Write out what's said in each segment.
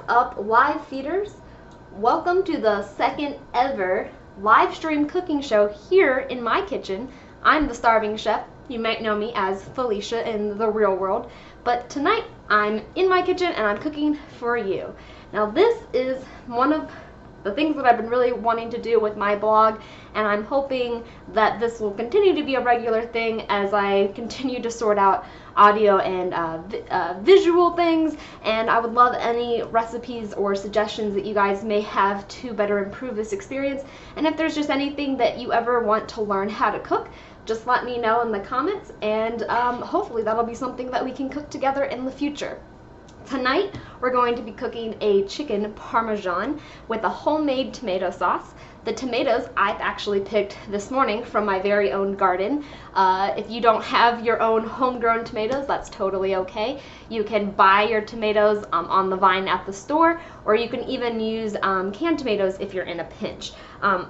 up, live feeders? Welcome to the second ever live stream cooking show here in my kitchen. I'm the starving chef. You might know me as Felicia in the real world, but tonight I'm in my kitchen and I'm cooking for you. Now this is one of the things that I've been really wanting to do with my blog, and I'm hoping that this will continue to be a regular thing as I continue to sort out audio and visual things, and I would love any recipes or suggestions that you guys may have to better improve this experience. And if there's just anything that you ever want to learn how to cook, just let me know in the comments, and hopefully that'll be something that we can cook together in the future. Tonight, we're going to be cooking a chicken parmesan with a homemade tomato sauce. The tomatoes I've actually picked this morning from my very own garden. If you don't have your own homegrown tomatoes, that's totally okay. You can buy your tomatoes on the vine at the store, or you can even use canned tomatoes if you're in a pinch.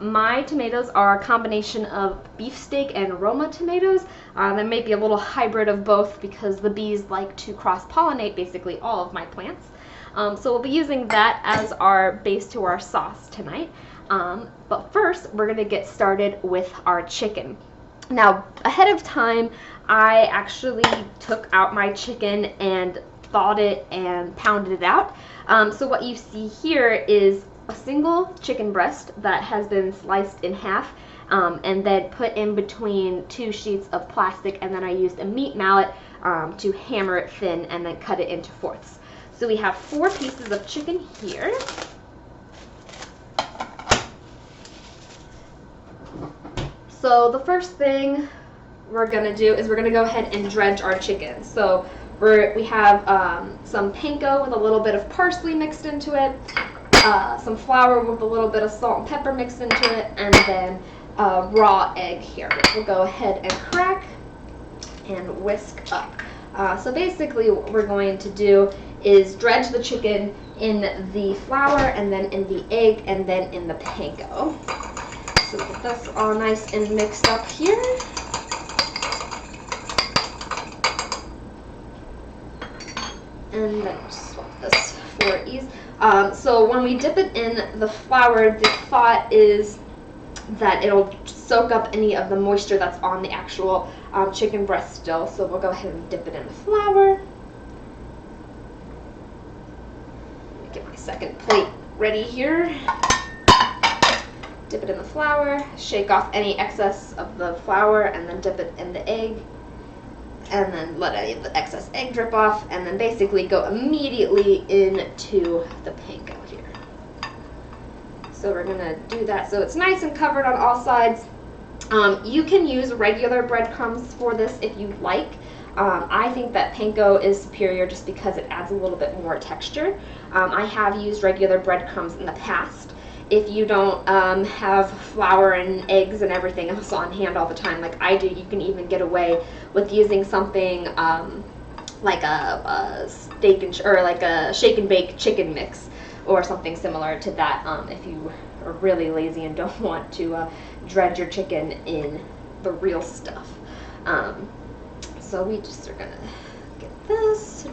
My tomatoes are a combination of beefsteak and Roma tomatoes. There may be a little hybrid of both because the bees like to cross-pollinate basically all of my plants. So we'll be using that as our base to our sauce tonight. But first, we're going to get started with our chicken. Now, ahead of time, I actually took out my chicken and thawed it and pounded it out. So what you see here is a single chicken breast that has been sliced in half and then put in between two sheets of plastic, and then I used a meat mallet to hammer it thin and then cut it into fourths. So we have 4 pieces of chicken here. So the first thing we're gonna do is we're gonna go ahead and dredge our chicken. So we have some panko with a little bit of parsley mixed into it, some flour with a little bit of salt and pepper mixed into it, and then a raw egg here, which we'll go ahead and crack and whisk up. So basically what we're going to do is dredge the chicken in the flour and then in the egg and then in the panko. So get this all nice and mixed up here. And then just swap this for ease. So when we dip it in the flour, the thought is that it'll soak up any of the moisture that's on the actual chicken breast still. So we'll go ahead and dip it in the flour. Let me get my second plate ready here. Dip it in the flour, shake off any excess of the flour, and then dip it in the egg, and then let any of the excess egg drip off, and then basically go immediately into the panko here. So we're gonna do that so it's nice and covered on all sides. You can use regular breadcrumbs for this if you like. I think that panko is superior just because it adds a little bit more texture. I have used regular breadcrumbs in the past. If you don't have flour and eggs and everything else on hand all the time like I do, you can even get away with using something like a steak or like a shake and bake chicken mix or something similar to that if you are really lazy and don't want to dredge your chicken in the real stuff. So we just are gonna get this.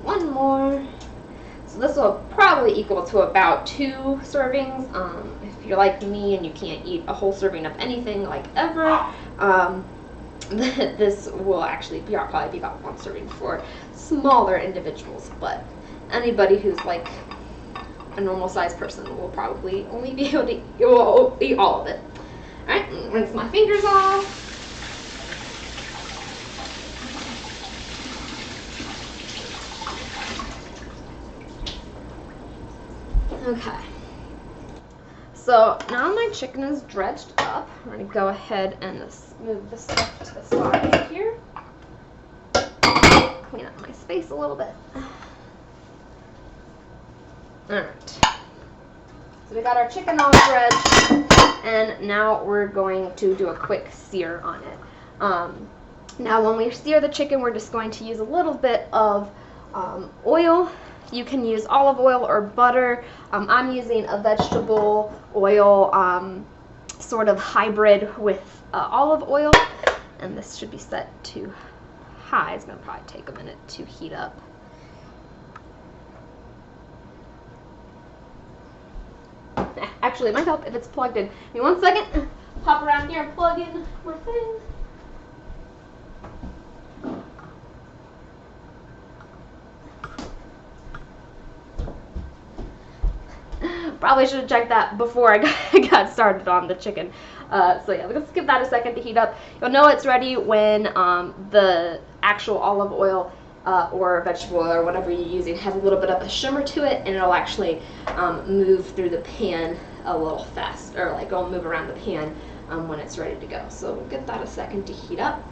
One more. So this will probably equal to about 2 servings. If you're like me and you can't eat a whole serving of anything like ever, this will actually probably be about 1 serving for smaller individuals. But anybody who's like a normal sized person will probably only be able to eat all of it. Alright, rinse my fingers off. Okay, so now my chicken is dredged up. I'm going to go ahead and move this stuff to the side here. Clean up my space a little bit. Alright, so we got our chicken all dredged, and now we're going to do a quick sear on it. Now when we sear the chicken, we're just going to use a little bit of oil. You can use olive oil or butter. I'm using a vegetable oil sort of hybrid with olive oil, and this should be set to high. It's going to probably take a minute to heat up. Actually, it might help if it's plugged in. Give me 1 second. Pop around here and plug in more things. Probably should have checked that before I got started on the chicken. So yeah, let's give that a second to heat up. You'll know it's ready when the actual olive oil or vegetable oil or whatever you're using has a little bit of a shimmer to it, and it'll actually move through the pan a little fast, or like it'll move around the pan when it's ready to go. So we'll give that a second to heat up.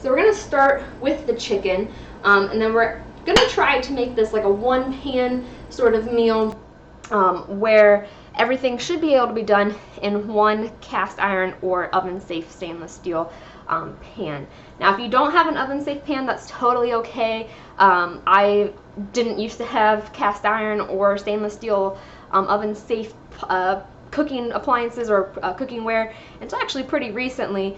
So we're going to start with the chicken, and then we're going to try to make this like a one-pan sort of meal where everything should be able to be done in one cast iron or oven-safe stainless steel pan. Now, if you don't have an oven-safe pan, that's totally okay. I didn't used to have cast iron or stainless steel oven-safe cooking appliances or cooking-ware until actually pretty recently,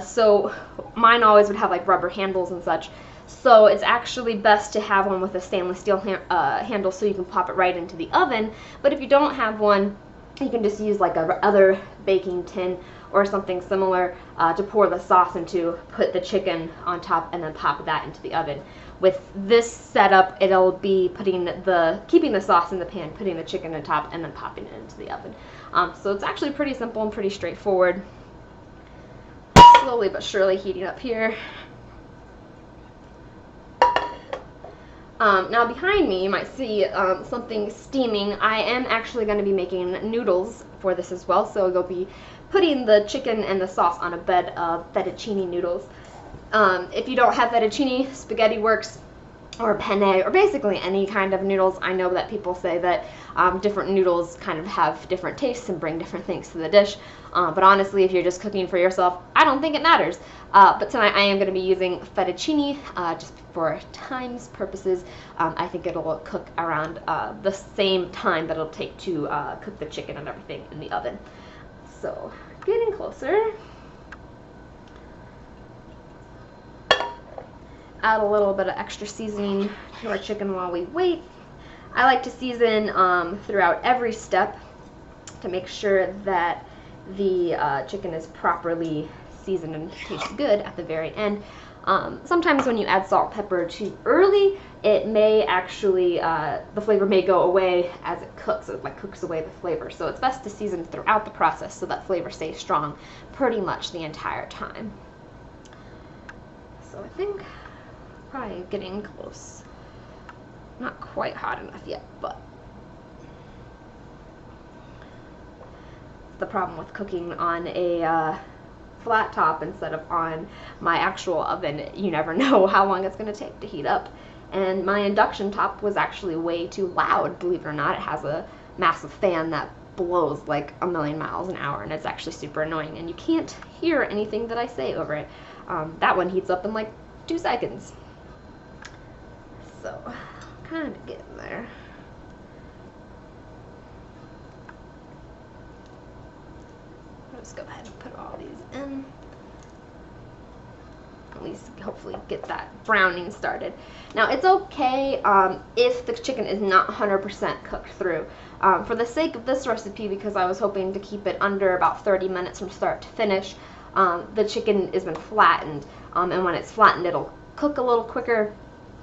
so mine always would have like rubber handles and such. So it's actually best to have one with a stainless steel handle so you can pop it right into the oven. But if you don't have one, you can just use like a other baking tin or something similar to pour the sauce into, put the chicken on top, and then pop that into the oven. With this setup, it'll be keeping the sauce in the pan, putting the chicken on top, and then popping it into the oven. So it's actually pretty simple and pretty straightforward. Slowly but surely heating up here. Now behind me, you might see something steaming. I am actually going to be making noodles for this as well, so you'll be putting the chicken and the sauce on a bed of fettuccine noodles. If you don't have fettuccine, spaghetti works, or penne, or basically any kind of noodles. I know that people say that different noodles kind of have different tastes and bring different things to the dish, but honestly, if you're just cooking for yourself, I don't think it matters. But tonight I am going to be using fettuccine just for time's purposes. I think it'll cook around the same time that it'll take to cook the chicken and everything in the oven. So, getting closer. Add a little bit of extra seasoning to our chicken while we wait. I like to season throughout every step to make sure that the chicken is properly seasoned and tastes good at the very end. Sometimes when you add salt and pepper too early, it may actually, the flavor may go away as it cooks. It like cooks away the flavor. So it's best to season throughout the process so that flavor stays strong pretty much the entire time. So I think probably getting close. Not quite hot enough yet, but the problem with cooking on a flat top instead of on my actual oven, you never know how long it's going to take to heat up. And my induction top was actually way too loud, believe it or not. It has a massive fan that blows like a million miles an hour, and it's actually super annoying, and you can't hear anything that I say over it. That one heats up in like 2 seconds. So, kind of getting there. I'll just go ahead and put all these in. At least hopefully get that browning started. Now it's okay if the chicken is not 100% cooked through. For the sake of this recipe, because I was hoping to keep it under about 30 minutes from start to finish, the chicken has been flattened, and when it's flattened it'll cook a little quicker.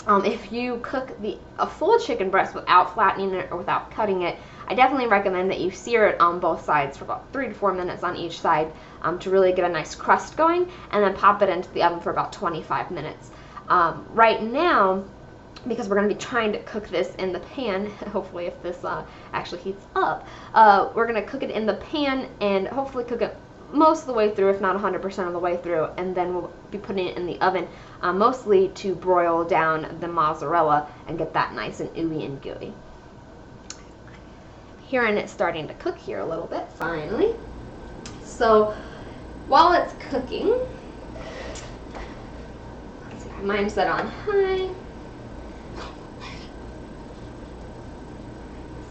If you cook a full chicken breast without flattening it or without cutting it, I definitely recommend that you sear it on both sides for about 3 to 4 minutes on each side to really get a nice crust going, and then pop it into the oven for about 25 minutes. Right now, because we're going to be trying to cook this in the pan, hopefully if this actually heats up, we're going to cook it in the pan and hopefully cook it most of the way through, if not 100% of the way through, and then we'll be putting it in the oven mostly to broil down the mozzarella and get that nice and ooey and gooey. Hearing it starting to cook here a little bit, finally. So while it's cooking, let's see, mine's set on high.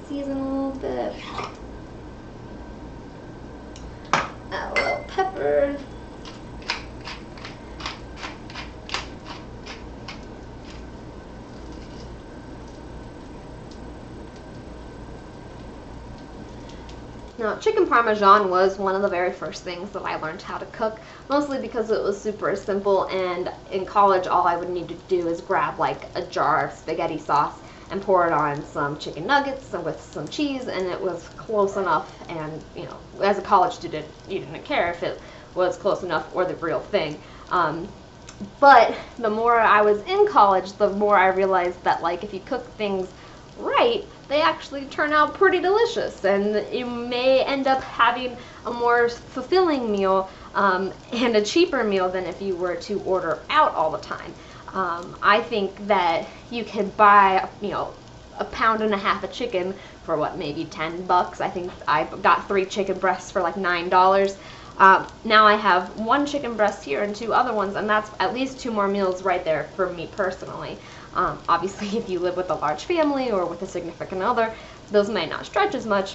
Season a little bit. Add a little pepper. Now, chicken Parmesan was one of the very first things that I learned how to cook, mostly because it was super simple, and in college all I would need to do is grab like a jar of spaghetti sauce and pour it on some chicken nuggets and with some cheese, and it was close enough. And you know, as a college student, you didn't care if it was close enough or the real thing. But the more I was in college, the more I realized that like if you cook things right, they actually turn out pretty delicious, and you may end up having a more fulfilling meal and a cheaper meal than if you were to order out all the time. I think that you could buy, you know, a pound and a half of chicken for what, maybe $10. I think I got 3 chicken breasts for like $9. Now I have 1 chicken breast here and 2 other ones, and that's at least 2 more meals right there for me personally. Obviously, if you live with a large family or with a significant other, those may not stretch as much,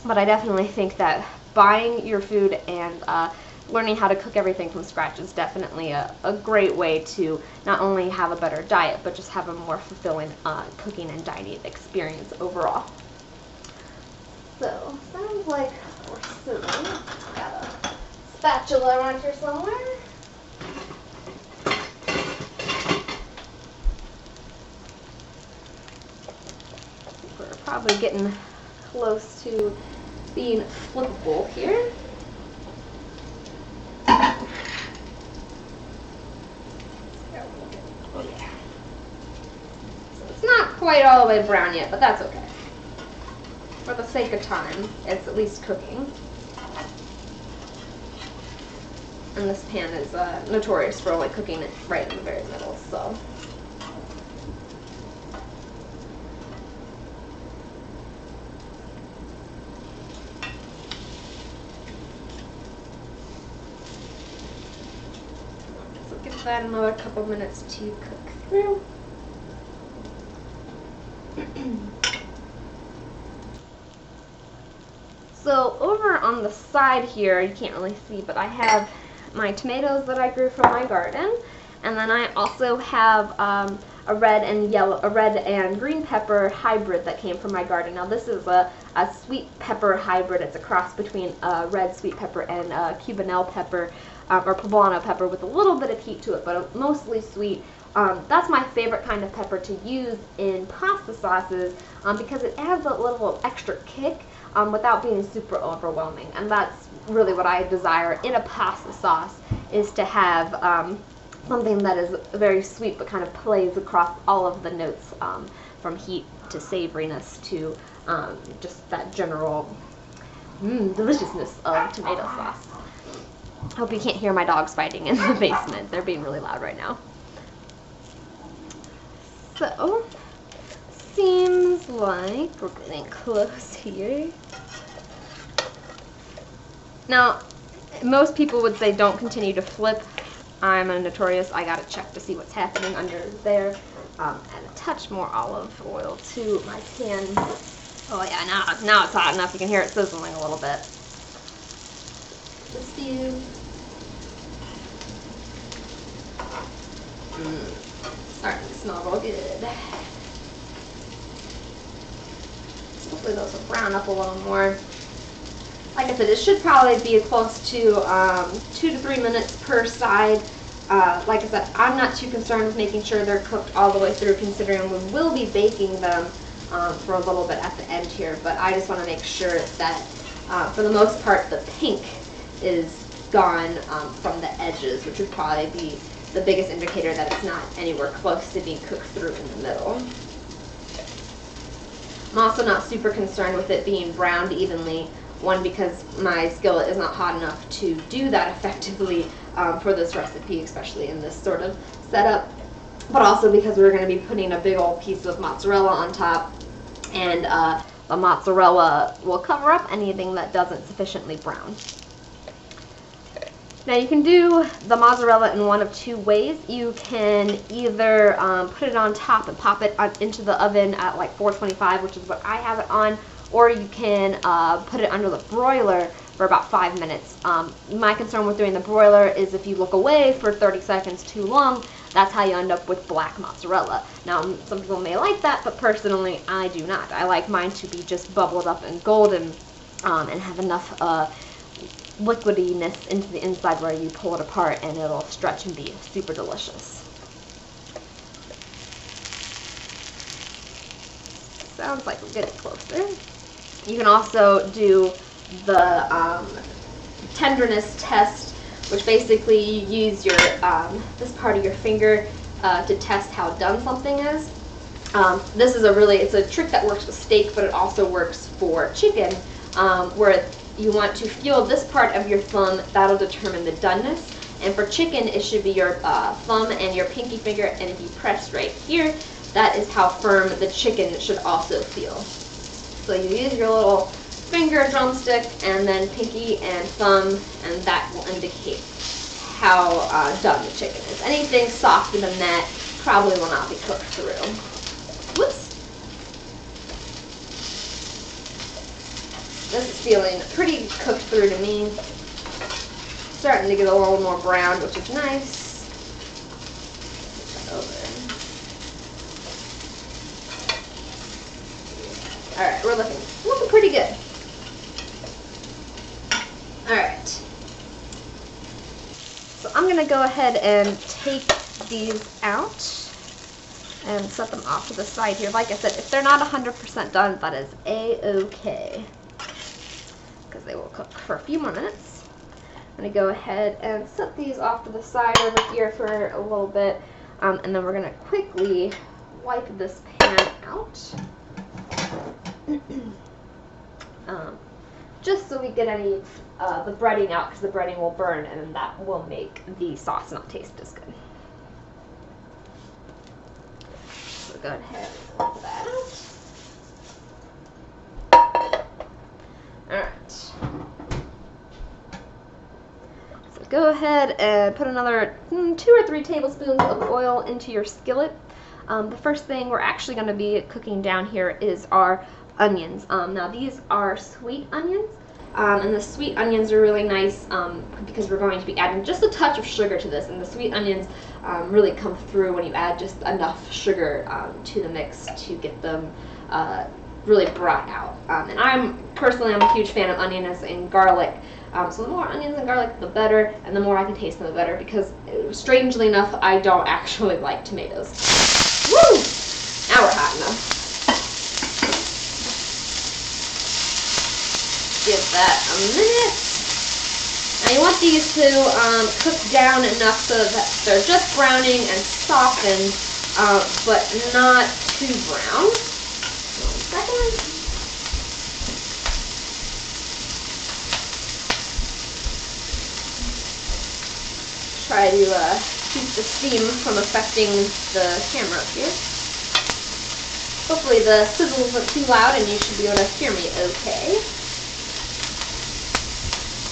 but I definitely think that buying your food and learning how to cook everything from scratch is definitely a great way to not only have a better diet, but just have a more fulfilling cooking and dining experience overall. So, sounds like we're sizzling. Got a spatula around here somewhere. We're probably getting close to being flippable here. Oh yeah. So it's not quite all the way brown yet, but that's okay. For the sake of time, it's at least cooking. And this pan is notorious for only cooking it right in the very middle, so. So give that another couple minutes to cook through. So over on the side here, you can't really see, but I have my tomatoes that I grew from my garden, and then I also have a red and green pepper hybrid that came from my garden. Now this is a sweet pepper hybrid. It's a cross between a red sweet pepper and a cubanelle pepper or poblano pepper with a little bit of heat to it, but mostly sweet. That's my favorite kind of pepper to use in pasta sauces because it adds a little extra kick without being super overwhelming, and that's really what I desire in a pasta sauce, is to have something that is very sweet but kind of plays across all of the notes, from heat to savoriness to just that general deliciousness of tomato sauce. Hope you can't hear my dogs fighting in the basement. They're being really loud right now. So, seems like we're getting close here. Now, most people would say don't continue to flip. I'm a notorious, I gotta check to see what's happening under there. Add a touch more olive oil to my pan. Oh yeah, now it's hot enough. You can hear it sizzling a little bit. Let's see. Starting to smell real good. Hopefully those will brown up a little more. Like I said, it should probably be close to 2 to 3 minutes per side. Like I said, I'm not too concerned with making sure they're cooked all the way through, considering we will be baking them for a little bit at the end here. But I just want to make sure that, for the most part, the pink is gone from the edges, which would probably be the biggest indicator that it's not anywhere close to being cooked through in the middle. I'm also not super concerned with it being browned evenly. One, because my skillet is not hot enough to do that effectively for this recipe, especially in this sort of setup. But also because we're going to be putting a big old piece of mozzarella on top, and the mozzarella will cover up anything that doesn't sufficiently brown. Now you can do the mozzarella in one of 2 ways. You can either put it on top and pop it into the oven at like 425, which is what I have it on, or you can put it under the broiler for about 5 minutes. My concern with doing the broiler is if you look away for 30 seconds too long, that's how you end up with black mozzarella. Now, some people may like that, but personally, I do not. I like mine to be just bubbled up and golden and have enough liquidiness into the inside where you pull it apart and it'll stretch and be super delicious. Sounds like we're getting closer. You can also do the Tenderness Test, which basically you use your this part of your finger to test how done something is. This is it's a trick that works with steak, but it also works for chicken, where you want to feel this part of your thumb. That'll determine the doneness. And for chicken, it should be your thumb and your pinky finger, and if you press right here, that is how firm the chicken should also feel. So you use your little finger drumstick and then pinky and thumb, and that will indicate how done the chicken is. Anything softer than that probably will not be cooked through. Whoops. This is feeling pretty cooked through to me. Starting to get a little more brown, which is nice. Over. Alright, we're looking pretty good. Alright. So I'm going to go ahead and take these out and set them off to the side here. Like I said, if they're not 100% done, that is a-okay, because they will cook for a few more minutes. I'm going to go ahead and set these off to the side over here for a little bit, and then we're going to quickly wipe this pan out. Just so we get any the breading out, because the breading will burn, and then that will make the sauce not taste as good. So go ahead and wipe that out. Alright. So go ahead and put another 2 or 3 tablespoons of oil into your skillet. The first thing we're actually going to be cooking down here is our onions. Now these are sweet onions, and the sweet onions are really nice because we're going to be adding just a touch of sugar to this, and the sweet onions really come through when you add just enough sugar to the mix to get them really brought out. And I'm a huge fan of onions and garlic, so the more onions and garlic the better, and the more I can taste them the better, because strangely enough I don't actually like tomatoes. Woo! Now we're hot enough. Give that a minute. Now you want these to cook down enough so that they're just browning and softened, but not too brown. 1 second. Try to keep the steam from affecting the camera here. Hopefully the sizzle isn't too loud and you should be able to hear me okay.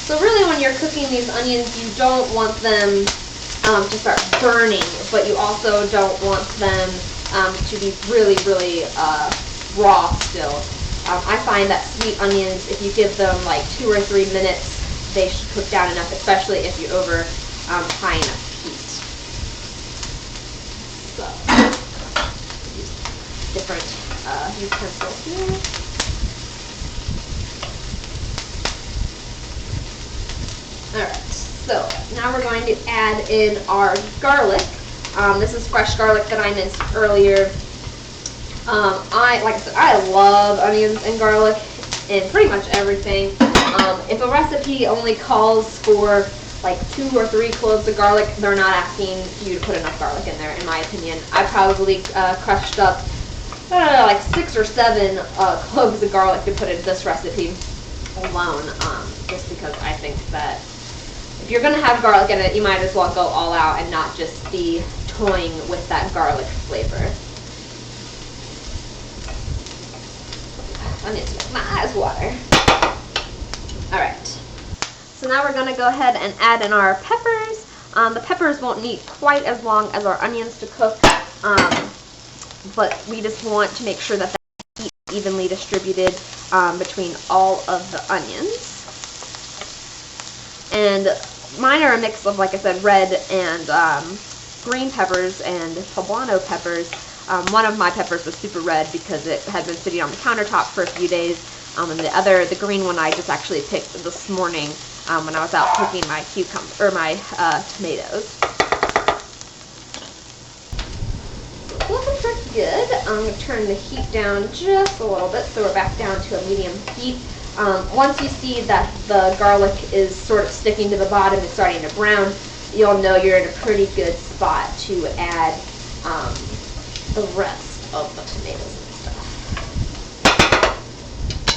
So really when you're cooking these onions, you don't want them to start burning, but you also don't want them to be really, really raw still. I find that sweet onions, if you give them like 2 or 3 minutes, they should cook down enough, especially if you're over high enough heat. So, use different utensils here. Alright, so now we're going to add in our garlic. This is fresh garlic that I minced earlier. Like I said, I love onions and garlic in pretty much everything. If a recipe only calls for like 2 or 3 cloves of garlic, they're not asking you to put enough garlic in there, in my opinion. I probably crushed up, I don't know, like 6 or 7 cloves of garlic to put in this recipe alone, just because I think that if you're going to have garlic in it, you might as well go all out and not just be toying with that garlic flavor. I need to make my eyes water. Alright. So now we're going to go ahead and add in our peppers. The peppers won't need quite as long as our onions to cook, but we just want to make sure that the heat is evenly distributed between all of the onions. And mine are a mix of, like I said, red and green peppers and poblano peppers. One of my peppers was super red because it had been sitting on the countertop for a few days. And the green one I just actually picked this morning when I was out cooking my tomatoes. So it's looking pretty good. I'm going to turn the heat down just a little bit so we're back down to a medium heat. Once you see that the garlic is sort of sticking to the bottom and starting to brown, you'll know you're in a pretty good spot to add the rest of the tomatoes and stuff.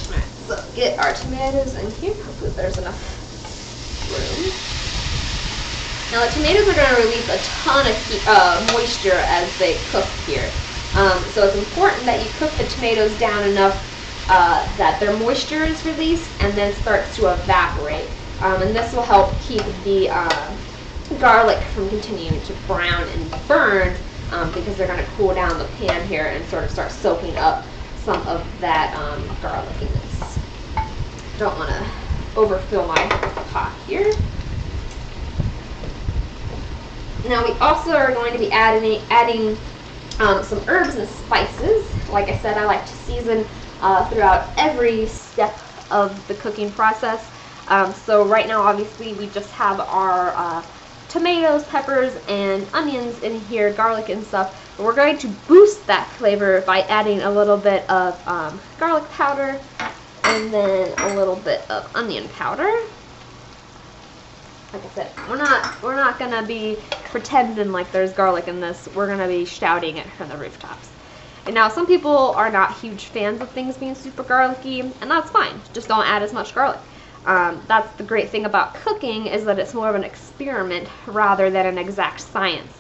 Alright, so get our tomatoes in here. Hopefully there's enough room. Now the tomatoes are going to release a ton of moisture as they cook here. So it's important that you cook the tomatoes down enough that their moisture is released and then starts to evaporate. And this will help keep the garlic from continuing to brown and burn because they're going to cool down the pan here and sort of start soaking up some of that garlickiness. Don't want to overfill my pot here. Now we also are going to be adding some herbs and spices. Like I said, I like to season throughout every step of the cooking process. So right now, obviously, we just have our tomatoes, peppers, and onions in here, garlic and stuff. But we're going to boost that flavor by adding a little bit of garlic powder and then a little bit of onion powder. Like I said, we're not gonna be pretending like there's garlic in this. We're gonna be shouting it from the rooftops. And now some people are not huge fans of things being super garlicky, and that's fine. Just don't add as much garlic. That's the great thing about cooking, is that it's more of an experiment rather than an exact science.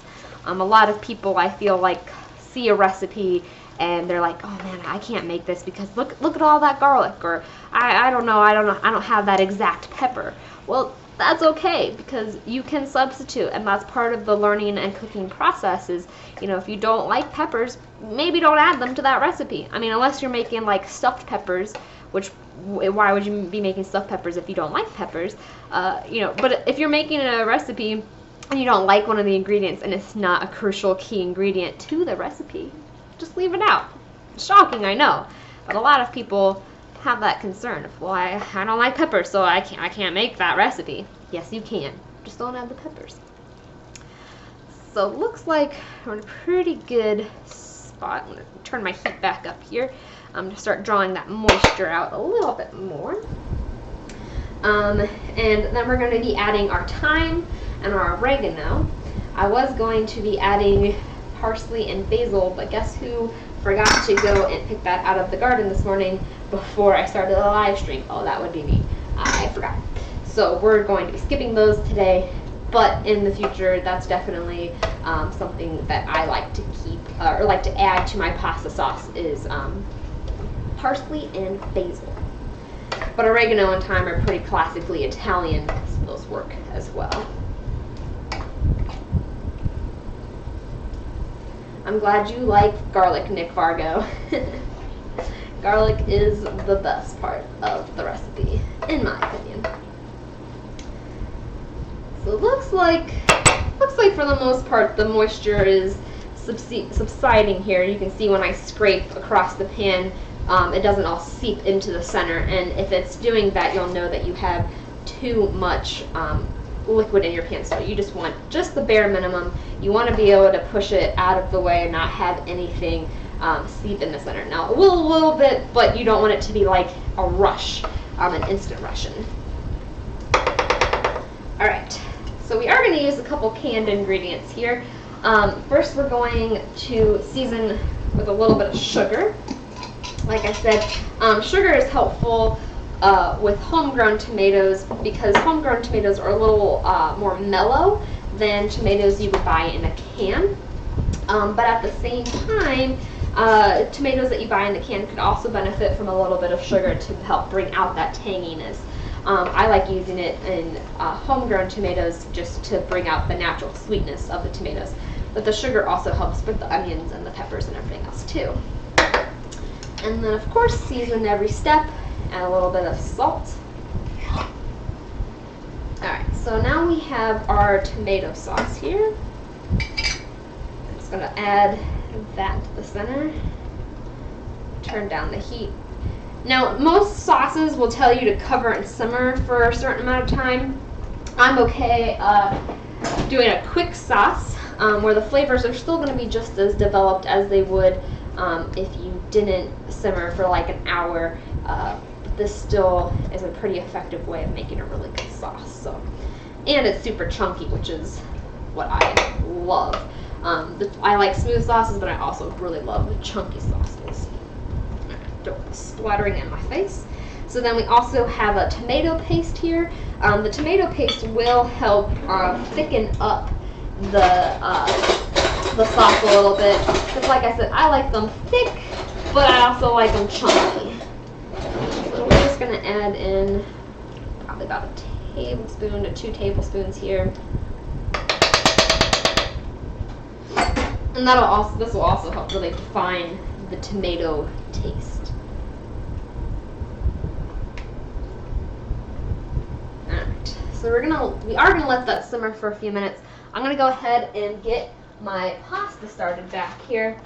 A lot of people, I feel like, see a recipe and they're like, oh man, I can't make this because look at all that garlic, or I don't have that exact pepper. Well, that's okay, because you can substitute, and that's part of the learning and cooking process. Is, if you don't like peppers, maybe don't add them to that recipe. I mean, unless you're making like stuffed peppers, which why would you be making stuffed peppers if you don't like peppers? But if you're making a recipe and you don't like one of the ingredients and it's not a crucial key ingredient to the recipe, just leave it out. Shocking, I know, but a lot of people have that concern of, well, I don't like peppers, so I can't make that recipe. Yes, you can. Just don't add the peppers. So it looks like we're in a pretty good spot. I'm going to turn my heat back up here to start drawing that moisture out a little bit more. And then we're going to be adding our thyme and our oregano. I was going to be adding parsley and basil, but guess who forgot to go and pick that out of the garden this morning before I started the live stream? Oh, that would be me. I forgot. So we're going to be skipping those today, but in the future, that's definitely something that I like to keep, or like to add to my pasta sauce, is parsley and basil. But oregano and thyme are pretty classically Italian, so those work as well. I'm glad you like garlic, Nick Fargo. Garlic is the best part of the recipe, in my opinion. So it looks like for the most part the moisture is subsiding here. You can see when I scrape across the pan, it doesn't all seep into the center, and if it's doing that, you'll know that you have too much liquid in your pan. So you just want just the bare minimum. You want to be able to push it out of the way and not have anything seep in the center. Now, a little bit, but you don't want it to be like a rush, an instant Russian. All right, so we are going to use a couple canned ingredients here. First, we're going to season with a little bit of sugar. Like I said, sugar is helpful with homegrown tomatoes, because homegrown tomatoes are a little more mellow than tomatoes you would buy in a can. But at the same time, tomatoes that you buy in the can could also benefit from a little bit of sugar to help bring out that tanginess. I like using it in homegrown tomatoes just to bring out the natural sweetness of the tomatoes. But the sugar also helps with the onions and the peppers and everything else too. And then, of course, season every step. Add a little bit of salt. Alright, so now we have our tomato sauce here. I'm just going to add that to the center. Turn down the heat. Now, most sauces will tell you to cover and simmer for a certain amount of time. I'm okay doing a quick sauce where the flavors are still going to be just as developed as they would if you didn't simmer for like an hour. This still is a pretty effective way of making a really good sauce. So, and it's super chunky, which is what I love. I like smooth sauces, but I also really love chunky sauces. Don't be splattering in my face. So then we also have a tomato paste here. The tomato paste will help thicken up the sauce a little bit. Because like I said, I like them thick, but I also like them chunky. So we're just going to add in probably about a tablespoon to 2 tablespoons here. And this will also help really define the tomato taste. Alright, so we are gonna let that simmer for a few minutes. I'm gonna go ahead and get my pasta started back here.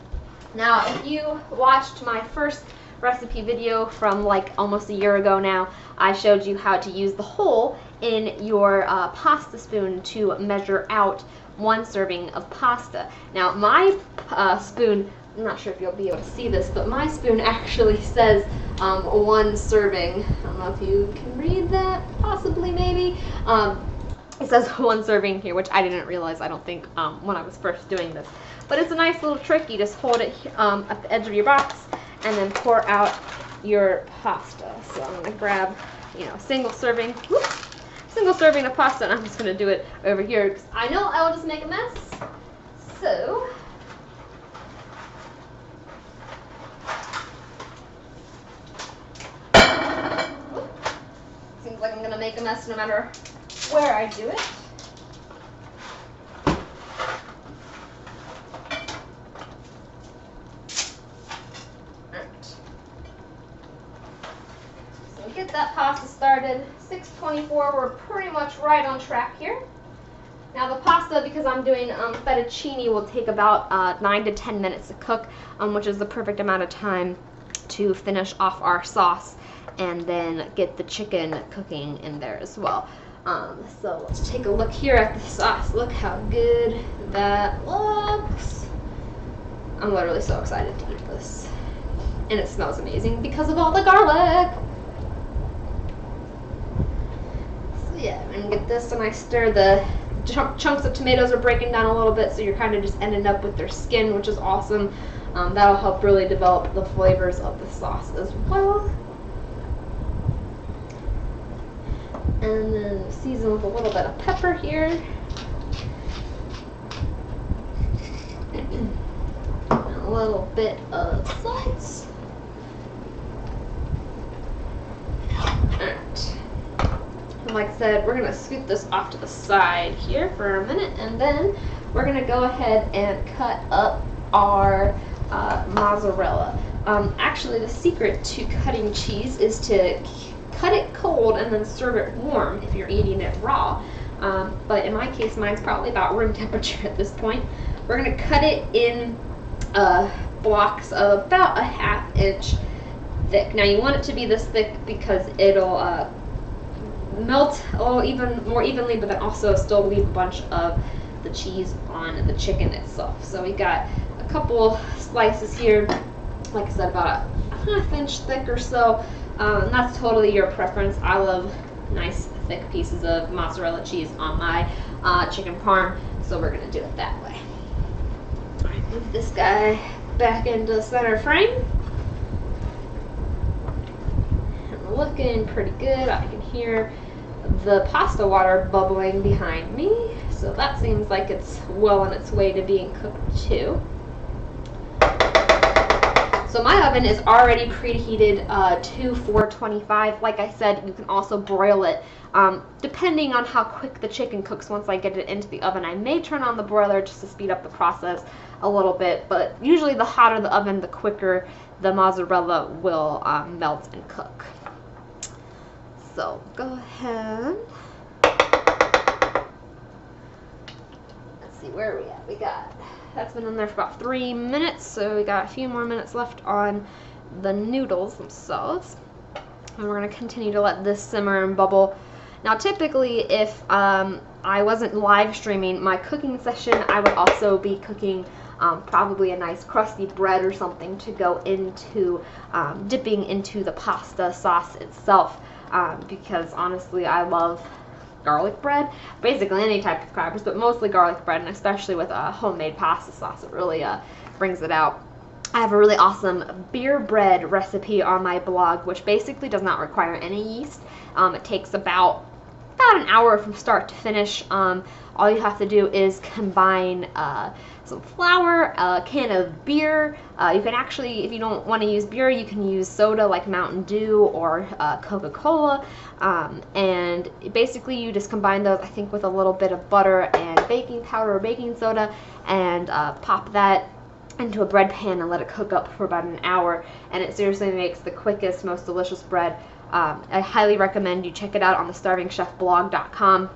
Now, if you watched my first recipe video from like almost a year ago now, I showed you how to use the hole in your pasta spoon to measure out 1 serving of pasta. Now, my spoon, I'm not sure if you'll be able to see this, but my spoon actually says 1 serving. I don't know if you can read that, possibly, maybe. It says 1 serving here, which I didn't realize, I don't think, when I was first doing this. But it's a nice little trick. You just hold it at the edge of your box and then pour out your pasta. So I'm going to grab, single serving of pasta, and I'm just going to do it over here because I know I will just make a mess. So, seems like I'm going to make a mess no matter where I do it. Get that pasta started. 6:24, we're pretty much right on track here. Now the pasta, because I'm doing fettuccine, will take about 9 to 10 minutes to cook, which is the perfect amount of time to finish off our sauce and then get the chicken cooking in there as well. So let's take a look here at the sauce. Look how good that looks. I'm literally so excited to eat this. And it smells amazing because of all the garlic. Yeah, and get this, and I stir the chunks of tomatoes are breaking down a little bit, so you're kind of just ending up with their skin, which is awesome. That'll help really develop the flavors of the sauce as well. And then season with a little bit of pepper here. And a little bit of salt. Alright. Like I said, we're going to scoot this off to the side here for a minute, and then we're going to go ahead and cut up our mozzarella. Actually, the secret to cutting cheese is to cut it cold and then serve it warm if you're eating it raw. But in my case, mine's probably about room temperature at this point. We're going to cut it in blocks of about a ½ inch thick. Now, you want it to be this thick because it'll melt a little more evenly, but then also still leave a bunch of the cheese on the chicken itself. So we got a couple slices here, like I said, about a ½ inch thick or so. And that's totally your preference. I love nice thick pieces of mozzarella cheese on my chicken parm, so we're gonna do it that way. All right, move this guy back into center frame. And looking pretty good. I can hear the pasta water bubbling behind me, so that seems like it's well on its way to being cooked too. So my oven is already preheated to 425. Like I said, you can also broil it depending on how quick the chicken cooks. Once I get it into the oven, I may turn on the broiler just to speed up the process a little bit, but usually the hotter the oven, the quicker the mozzarella will melt and cook. So go ahead. Let's see, where are we at? That's been in there for about 3 minutes, so we got a few more minutes left on the noodles themselves. And we're going to continue to let this simmer and bubble. Now typically if I wasn't live streaming my cooking session, I would also be cooking probably a nice crusty bread or something to go into dipping into the pasta sauce itself, because honestly I love garlic bread, basically any type of crackers, but mostly garlic bread, and especially with a homemade pasta sauce, it really brings it out. I have a really awesome beer bread recipe on my blog, which basically does not require any yeast. It takes about an hour from start to finish. All you have to do is combine some flour, a can of beer. You can actually, if you don't want to use beer, you can use soda like Mountain Dew or Coca-Cola. And basically you just combine those, I think, with a little bit of butter and baking powder or baking soda, and pop that into a bread pan and let it cook up for about an hour. And it seriously makes the quickest, most delicious bread. I highly recommend you check it out on the starvingchefblog.com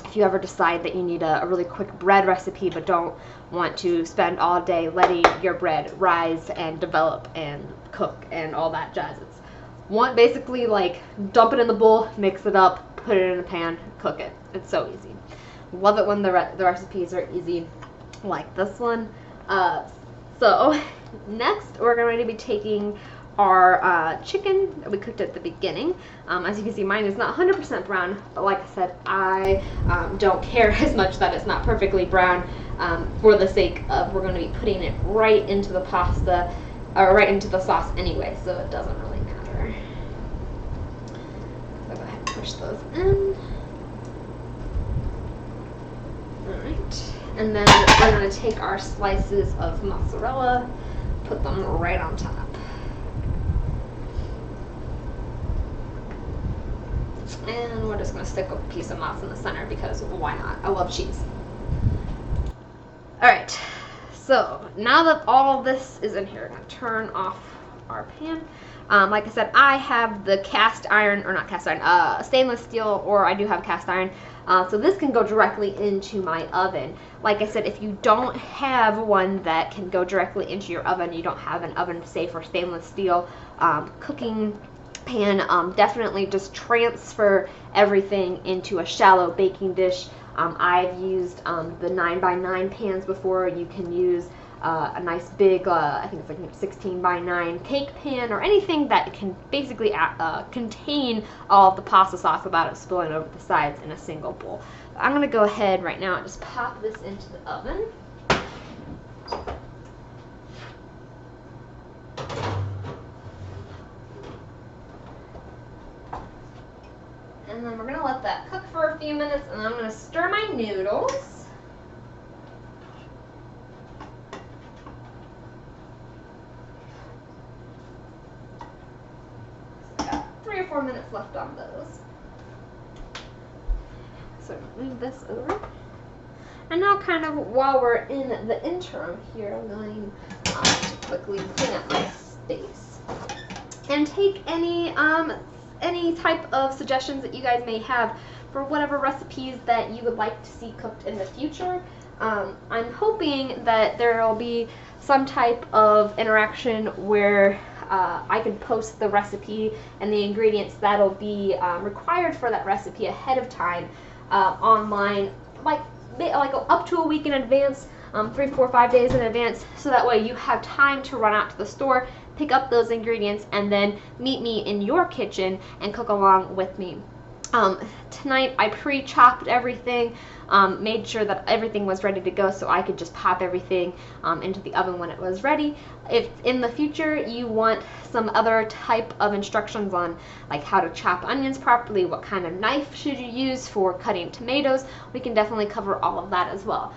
if you ever decide that you need a really quick bread recipe but don't want to spend all day letting your bread rise and develop and cook and all that jazz. It's basically like dump it in the bowl, mix it up, put it in a pan, cook it. It's so easy. Love it when the recipes are easy like this one. So next we're going to be taking our chicken that we cooked at the beginning. As you can see, mine is not 100% brown, but like I said, I don't care as much that it's not perfectly brown, for the sake of we're going to be putting it right into the pasta, or right into the sauce anyway, so it doesn't really matter. So go ahead and push those in. Alright, and then we're going to take our slices of mozzarella, put them right on top. And we're just going to stick a piece of mozz in the center because why not? I love cheese. Alright, so now that all of this is in here, I'm going to turn off our pan. Like I said, I have the cast iron, or not cast iron, stainless steel, or I do have cast iron. So this can go directly into my oven. Like I said, if you don't have one that can go directly into your oven, you don't have an oven safe or stainless steel cooking pan, definitely just transfer everything into a shallow baking dish. I've used the 9x9 pans before. You can use a nice big, I think it's like 16x9 cake pan, or anything that can basically contain all of the pasta sauce without it spilling over the sides in a single bowl. I'm going to go ahead right now and just pop this into the oven. And then we're going to let that cook for a few minutes, and then I'm going to stir my noodles. So I've got 3 or 4 minutes left on those. So move this over. And now kind of while we're in the interim here, I'm going to quickly clean up my space and take any type of suggestions that you guys may have for whatever recipes that you would like to see cooked in the future. I'm hoping that there will be some type of interaction where I can post the recipe and the ingredients that'll be required for that recipe ahead of time online, like up to a week in advance, 3, 4, 5 days in advance, so that way you have time to run out to the store, pick up those ingredients, and then meet me in your kitchen and cook along with me. Tonight I pre-chopped everything, made sure that everything was ready to go so I could just pop everything into the oven when it was ready. If in the future you want some other type of instructions on like how to chop onions properly, what kind of knife should you use for cutting tomatoes, we can definitely cover all of that as well.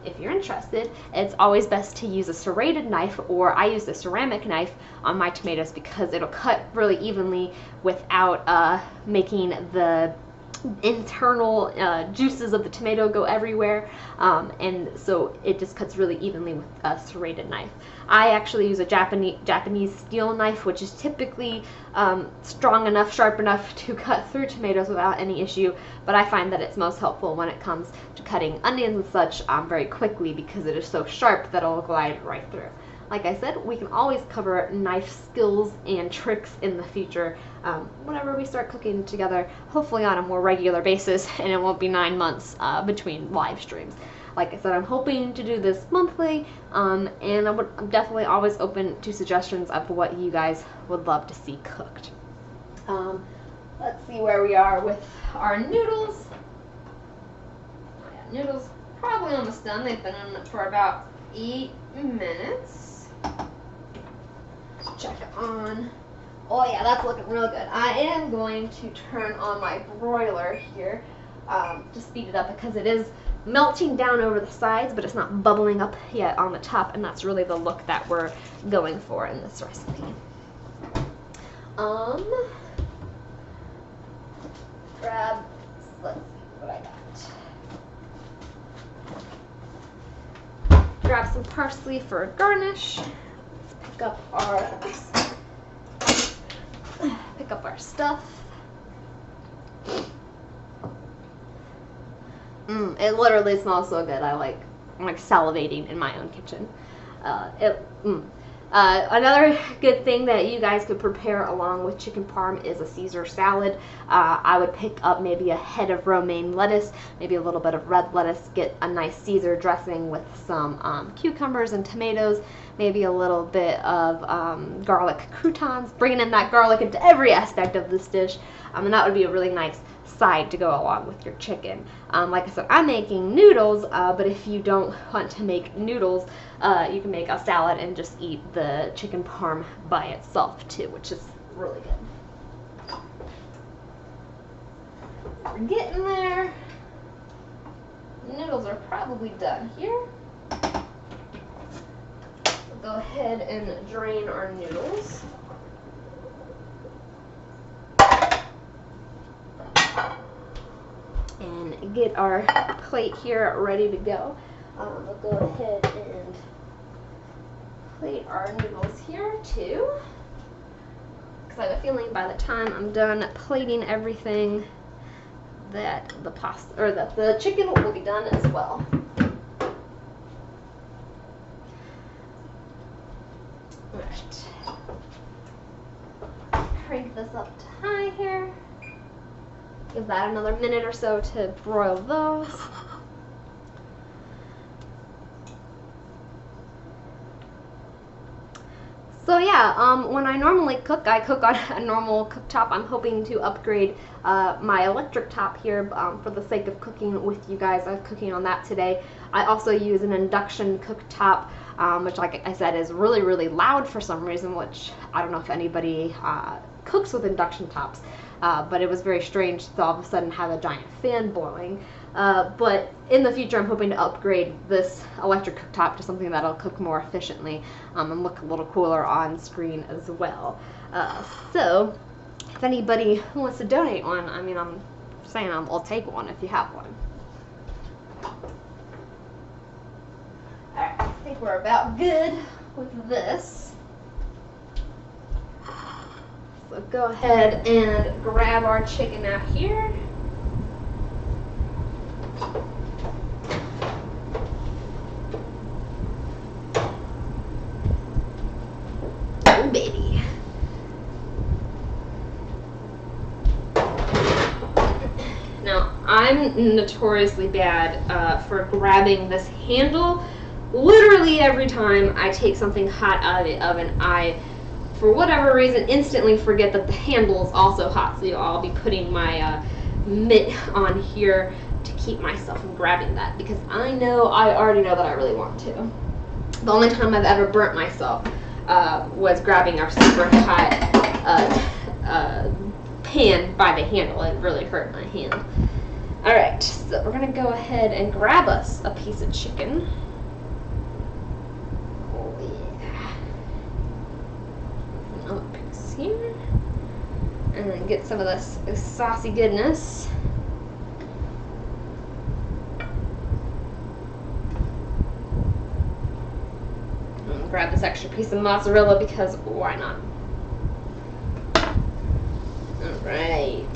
If you're interested, it's always best to use a serrated knife, or I use a ceramic knife on my tomatoes because it'll cut really evenly without making the internal juices of the tomato go everywhere, and so it just cuts really evenly with a serrated knife. I actually use a Japanese steel knife, which is typically strong enough, sharp enough to cut through tomatoes without any issue, but I find that it's most helpful when it comes to cutting onions and such very quickly because it is so sharp that it'll glide right through. Like I said, we can always cover knife skills and tricks in the future whenever we start cooking together, hopefully on a more regular basis, and it won't be 9 months between live streams. Like I said, I'm hoping to do this monthly, and I'm definitely always open to suggestions of what you guys would love to see cooked. Let's see where we are with our noodles. Yeah, noodles probably almost done. They've been in it for about 8 minutes. Let's check on. Oh yeah, that's looking real good. I am going to turn on my broiler here to speed it up because it is melting down over the sides, but it's not bubbling up yet on the top, and that's really the look that we're going for in this recipe. Let's see what I got. Grab some parsley for a garnish. Let's pick up our stuff. It literally smells so good. I'm like salivating in my own kitchen. Another good thing that you guys could prepare along with chicken parm is a Caesar salad. I would pick up maybe a head of romaine lettuce, maybe a little bit of red lettuce, get a nice Caesar dressing with some cucumbers and tomatoes, maybe a little bit of garlic croutons, bringing in that garlic into every aspect of this dish, and that would be a really nice side to go along with your chicken. Like I said, I'm making noodles, but if you don't want to make noodles, you can make a salad and just eat the chicken parm by itself too, which is really good. We're getting there. Noodles are probably done here. We'll go ahead and drain our noodles. And get our plate here ready to go. We'll go ahead and plate our noodles here too, because I have a feeling by the time I'm done plating everything that the pasta or that the chicken will be done as well. All right, crank this up to high here. Give that another minute or so to broil those. So yeah, when I normally cook, I cook on a normal cooktop. I'm hoping to upgrade my electric top here for the sake of cooking with you guys. I'm cooking on that today. I also use an induction cooktop, which, like I said, is really, really loud for some reason, which I don't know if anybody cooks with induction tops. But it was very strange to all of a sudden have a giant fan blowing. But in the future, I'm hoping to upgrade this electric cooktop to something that'll cook more efficiently and look a little cooler on screen as well. So if anybody wants to donate one, I mean, I'm saying I'll take one if you have one. Alright, I think we're about good with this. So go ahead and grab our chicken out here. Oh baby. Now I'm notoriously bad for grabbing this handle. Literally every time I take something hot out of the oven, I, for whatever reason, instantly forget that the handle is also hot. So I'll be putting my mitt on here to keep myself from grabbing that, because I already know that I really want to. The only time I've ever burnt myself was grabbing our super hot pan by the handle. It really hurt my hand. Alright, so we're going to go ahead and grab us a piece of chicken. Here, and then get some of this saucy goodness. And grab this extra piece of mozzarella because why not? Alright,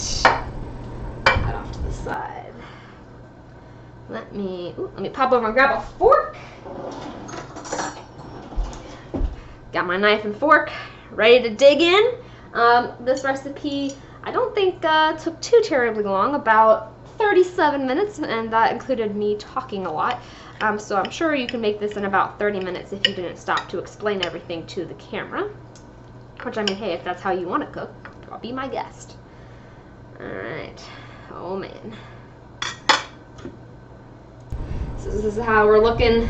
that off to the side. Let me pop over and grab a fork. Got my knife and fork ready to dig in. This recipe I don't think took too terribly long, about 37 minutes, and that included me talking a lot. So I'm sure you can make this in about 30 minutes if you didn't stop to explain everything to the camera. Which, I mean, hey, if that's how you want to cook, I'll be my guest. Alright. Oh, man. So this is how we're looking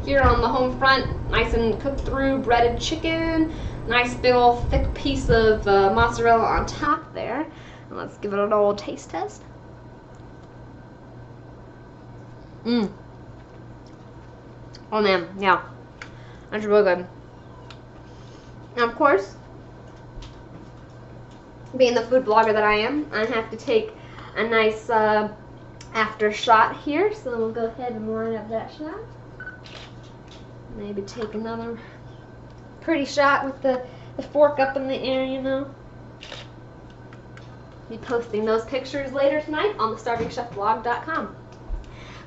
here on the home front. Nice and cooked through breaded chicken. Nice big old thick piece of mozzarella on top there. And let's give it an old taste test. Mmm. Oh man, yeah. That's real good. And of course, being the food blogger that I am, I have to take a nice after shot here. So we'll go ahead and line up that shot. Maybe take another pretty shot with the fork up in the air, you know. Be posting those pictures later tonight on the starvingchefblog.com.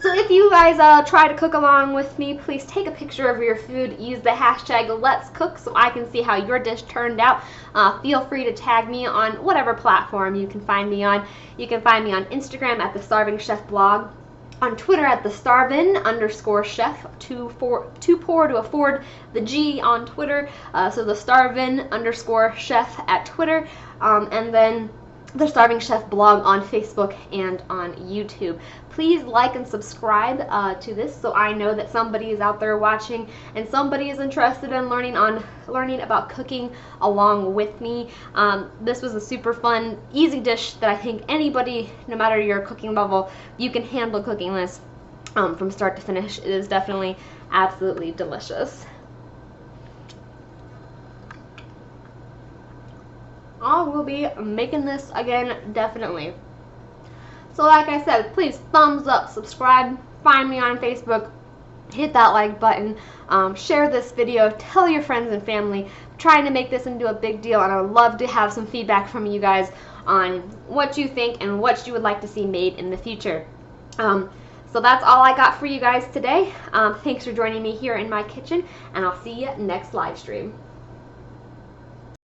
So if you guys try to cook along with me, please take a picture of your food. Use the hashtag Let's Cook so I can see how your dish turned out. Feel free to tag me on whatever platform you can find me on. You can find me on Instagram at the Starving Chef Blog, on Twitter at the Starvin_chef, too poor to afford the G on Twitter, so the Starvin_chef at Twitter, and then the Starving Chef Blog on Facebook and on YouTube. Please like and subscribe to this so I know that somebody is out there watching and somebody is interested in learning about cooking along with me. This was a super fun, easy dish that I think anybody, no matter your cooking level, you can handle cooking this from start to finish. It is definitely absolutely delicious. I will be making this again, definitely. So like I said, please thumbs up, subscribe, find me on Facebook, hit that like button, share this video, tell your friends and family. I'm trying to make this into a big deal, and I would love to have some feedback from you guys on what you think and what you would like to see made in the future. So that's all I got for you guys today. Thanks for joining me here in my kitchen, and I'll see you next live stream.